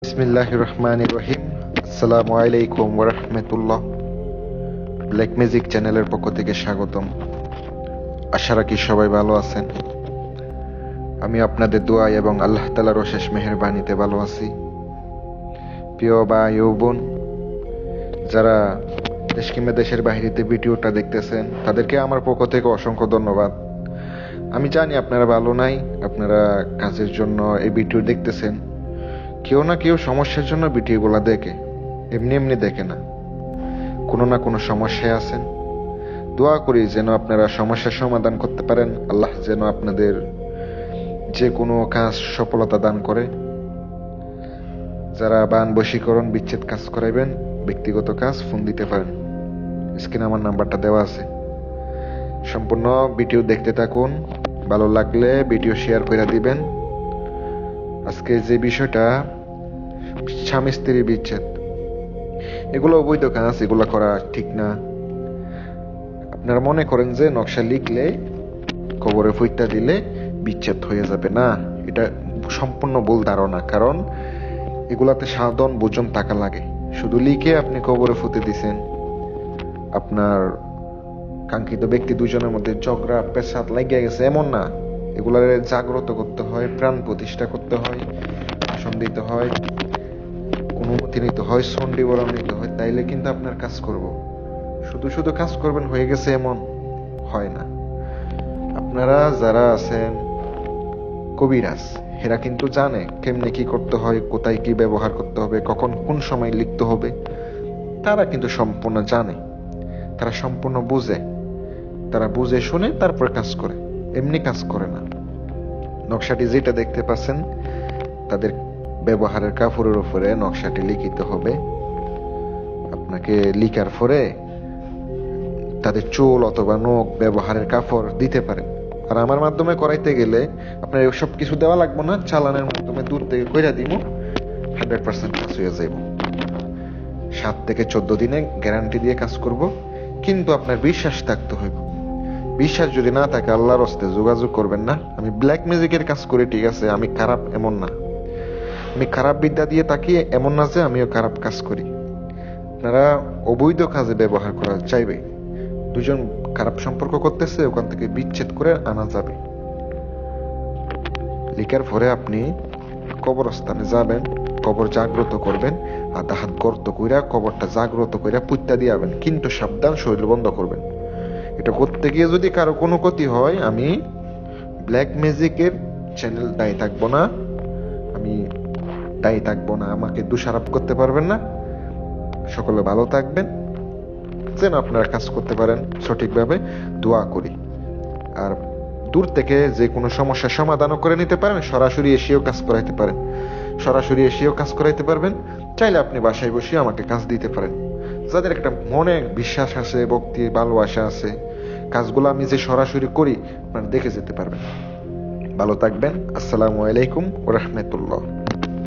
বিসমিল্লাহির রহমানির রহিম। আসসালামু আলাইকুম ওয়া রাহমাতুল্লাহ। ব্ল্যাক ম্যাজিক চ্যানেলের পক্ষ থেকে স্বাগতম। আশা রাখি সবাই ভালো আছেন। আমি আপনাদের দোয়া এবং আল্লাহ তাআলার অশেষ মেহেরবানিতে ভালো আছি। প্রিয় ভাই ও বোন, যারা দেশ কিংবা দেশের বাইরেতে ভিডিওটা দেখতেছেন, তাদেরকে আমার পক্ষ থেকে অসংখ্য ধন্যবাদ। আমি জানি আপনারা ভালো নাই, আপনারা কাজের জন্য এই ভিডিও দেখতেছেন। কেউ না কেউ সমস্যার জন্য ভিডিওগুলো দেখে, এমনি এমনি দেখে না, কোনো না কোনো সমস্যায় আছেন। দোয়া করি যেন আপনারা সমস্যার সমাধান করতে পারেন। আল্লাহ যেন আপনাদের যে কোনো কাজ সফলতা দান করে। যারা বান বশীকরণ বিচ্ছেদ কাজ করাইবেন, ব্যক্তিগত কাজ, ফোন দিতে পারেন। স্ক্রিনে আমার নাম্বারটা দেওয়া আছে। সম্পূর্ণ ভিডিও দেখতে থাকুন। ভালো লাগলে ভিডিও শেয়ার করে দিবেন। আজকে যে বিষয়টা, স্বামী স্ত্রী বিচ্ছেদ, এগুলো অবৈধ কাজ, এগুলো করা ঠিক না। আপনারা মনে করেন যে নকশা লিখলে, কবরে ফুইটা দিলে বিচ্ছেদ হয়ে যাবে, না, এটা সম্পূর্ণ ভুল ধারণা। কারণ এগুলাতে সাধন বোঝন টাকা লাগে। শুধু লিখে আপনি কবরে ফুতে দিছেন, আপনার কাঙ্ক্ষিত ব্যক্তি দুজনের মধ্যে ঝগড়া পেশাদ লাগিয়ে গেছে এমন না। এগুলার জাগ্রত করতে হয়, প্রাণ প্রতিষ্ঠা করতে হয়, ভাষণ দিতে হয়, অনুমতি নিতে হয়, সন্ডি বরণ নিতে হয়, তাইলে কিন্তু আপনার কাজ করব। শুধু শুধু কাজ করবেন হয়ে গেছে এমন হয় না। আপনারা যারা আছেন কবিরাজ, এরা কিন্তু জানে কেমনে কি করতে হয়, কোথায় কি ব্যবহার করতে হবে, কখন কোন সময় লিখতে হবে। তারা কিন্তু সম্পূর্ণ জানে, তারা সম্পূর্ণ বুঝে, তারা বুঝে শুনে তারপর কাজ করে, এমনি কাজ করে না। নকশাটি যেটা দেখতে পাচ্ছেন, তাদের ব্যবহারের কাপড়ের উপরে নকশাটি লিখিত হবে। আপনাকে লিখার পরে তাদের চুল অথবা নখ ব্যবহারের কাপড় দিতে পারেন। আর আমার মাধ্যমে করাইতে গেলে আপনার সব কিছু দেওয়া লাগবে না, চালানের মাধ্যমে দূর থেকে কইরা দিব, 100% কাজ হয়ে যাইব। 7 থেকে 14 দিনে গ্যারান্টি দিয়ে কাজ করব, কিন্তু আপনার বিশ্বাস থাকতে হইব। বিশ্বাস যদি না থাকে, আল্লাহর হস্তে যোগাযোগ করবেন না। আমি ব্ল্যাক ম্যাজিকের কাজ করি, ঠিক আছে, আমি খারাপ এমন না। আমি খারাপ বিদ্যা দিয়ে তাকিয়ে এমন না যে আমিও খারাপ কাজ করি। আপনারা অবৈধ কাজে ব্যবহার করা চাইবে, দুজন খারাপ সম্পর্ক করতেছে, ওখান থেকে বিচ্ছেদ করে আনা যাবে। লিখার পরে আপনি কবরস্থানে যাবেন, কবর জাগ্রত করবেন, আধা হাত গর্ত কইরা কবরটা জাগ্রত কইরা পুঁতা দিয়াবেন, কিন্তু সাবধান, শরীর বন্ধ করবেন। এটা করতে গিয়ে যদি কারো কোনো ক্ষতি হয়, আমি ব্ল্যাক ম্যাজিকের চ্যানেল দায়ী থাকবো না, আমি দায়ী থাকবো না, আমাকে দোষারোপ করতে পারবেন না। সকলে ভালো থাকবেন, যেন আপনারা কাজ করতে পারেন সঠিকভাবে। দোয়া করি। আর দূর থেকে যে কোনো সমস্যার সমাধানও করে নিতে পারেন, সরাসরি এসেও কাজ করাইতে পারেন, সরাসরি এসেও কাজ করাইতে পারবেন। চাইলে আপনি বাসায় বসে আমাকে কাজ দিতে পারেন। যাদের একটা মনে বিশ্বাস আছে, ভক্তি ভালোবাসা আছে, কাজগুলো আমি যে সরাসরি করি আপনারা দেখে যেতে পারবেন। ভালো থাকবেন। আসসালামু আলাইকুম ওয়া রাহমাতুল্লাহ।